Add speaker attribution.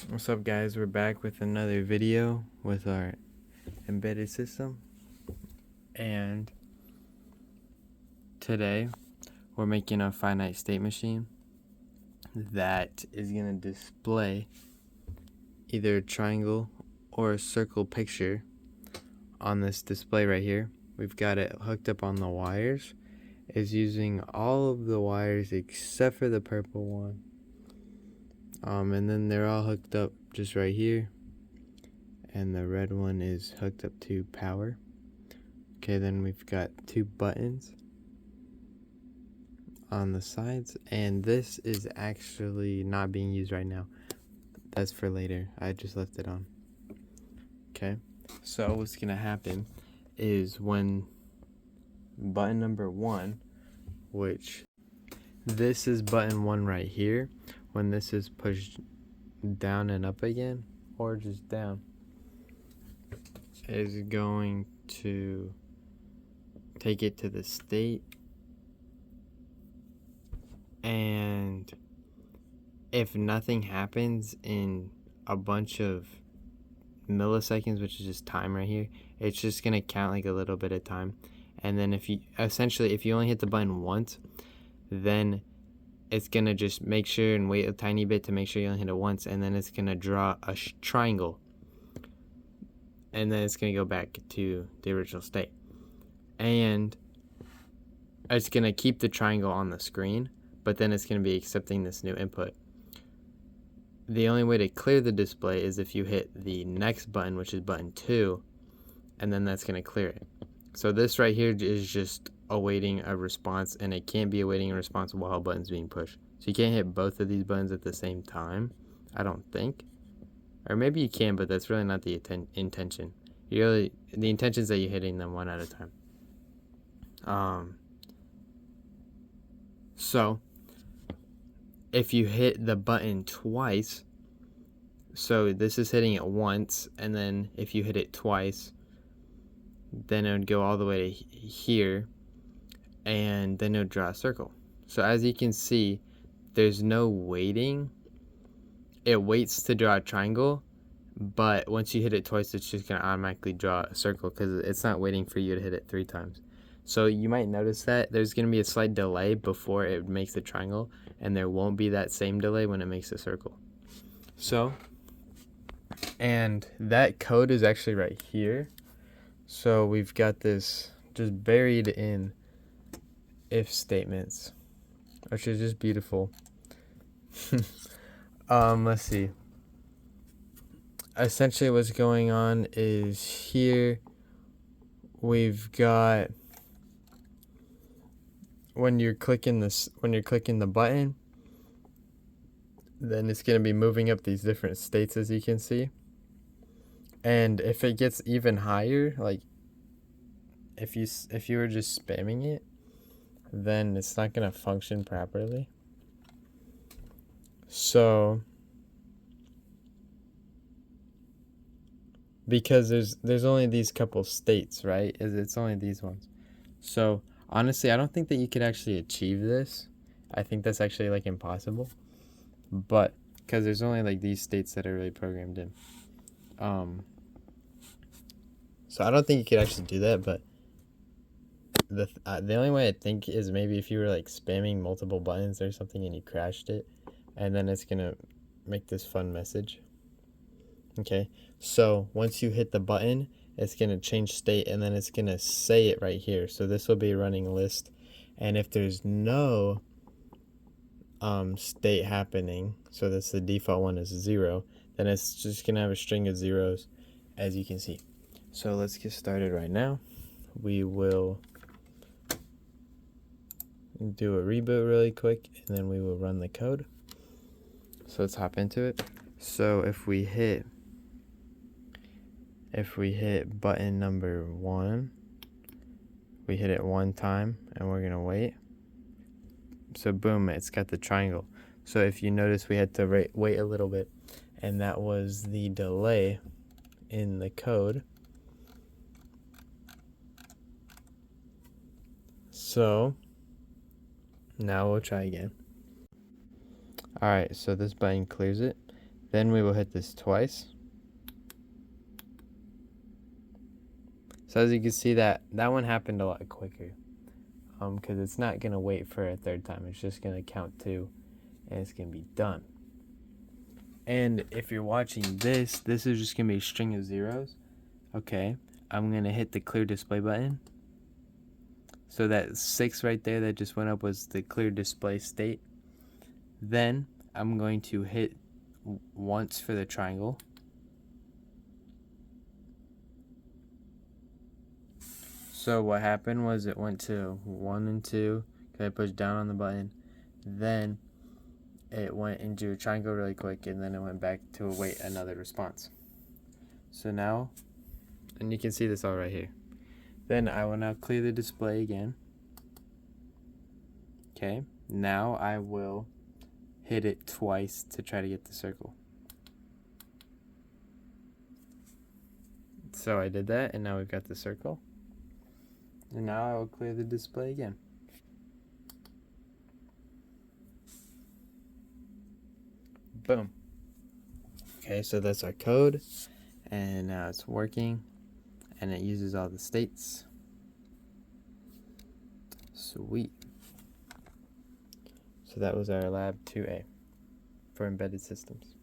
Speaker 1: What's up, guys? We're back with another video with our embedded system, and today we're making a finite state machine that is going to display either a triangle or a circle picture on this display right here. We've got it hooked up on the wires. It's using all of the wires except for the purple one. And then they're all hooked up just right here, and the red one is hooked up to power. Okay, then we've got two buttons on the sides, and this is actually not being used right now. That's for later. I just left it on. Okay, so what's gonna happen is when button number 1, which this is button 1 right here, when this is pushed down and up again, or just down, is going to take it to the state, and if nothing happens in a bunch of milliseconds, which is just time right here, it's just gonna count like a little bit of time. And then if you only hit the button once, then it's gonna just make sure and wait a tiny bit to make sure you only hit it once, and then it's gonna draw a triangle, and then it's gonna go back to the original state, and it's gonna keep the triangle on the screen, but then it's gonna be accepting this new input. The only way to clear the display is if you hit the next button, which is button 2, and then that's going to clear it. So this right here is just awaiting a response, and it can't be awaiting a response while a button's being pushed. So you can't hit both of these buttons at the same time, I don't think. Or maybe you can, but that's really not the intention. The intention is that you're hitting them one at a time. So if you hit the button twice, so this is hitting it once, and then if you hit it twice, then it would go all the way to here, and then it would draw a circle. So as you can see, there's no waiting. It waits to draw a triangle, but once you hit it twice, it's just going to automatically draw a circle because it's not waiting for you to hit it 3 times. So you might notice that there's going to be a slight delay before it makes the triangle, and there won't be that same delay when it makes a circle. So, and that code is actually right here. So we've got this just buried in if statements, which is just beautiful. Let's see. Essentially what's going on is here we've got, when you're clicking the button, then it's going to be moving up these different states, as you can see. And if it gets even higher, like if you were just spamming it, then it's not going to function properly. So because there's only these couple states, right? It's only these ones. So honestly, I don't think that you could actually achieve this. I think that's actually like impossible. But because there's only like these states that are really programmed in. So I don't think you could actually do that, but the only way I think is maybe if you were like spamming multiple buttons or something and you crashed it, and then it's gonna make this fun message. Okay, so once you hit the button, it's gonna change state, and then it's gonna say it right here. So this will be a running list, and if there's no state happening, so that's the default one is 0, then it's just gonna have a string of zeros, as you can see. So let's get started right now. We will do a reboot really quick, and then we will run the code. So let's hop into it. So if we hit button number 1, we hit it 1 time, and we're gonna wait. So boom, it's got the triangle. So if you notice, we had to wait a little bit, and that was the delay in the code. So now we'll try again. Alright, so this button clears it. Then we will hit this twice. So as you can see, that one happened a lot quicker, because it's not going to wait for a third time. It's just going to count 2, and it's going to be done. And if you're watching this is just going to be a string of zeros. Okay, I'm going to hit the clear display button. So that 6 right there that just went up was the clear display state. Then I'm going to hit once for the triangle. So what happened was it went to 1 and 2, because I pushed down on the button. Then it went into a triangle really quick, and then it went back to await another response. So now, and you can see this all right here. Then I will now clear the display again. Okay, now I will hit it twice to try to get the circle. So I did that, and now we've got the circle. And now I will clear the display again. Boom. Okay, so that's our code, and now it's working, and it uses all the states. Sweet. So that was our lab 2A for embedded systems.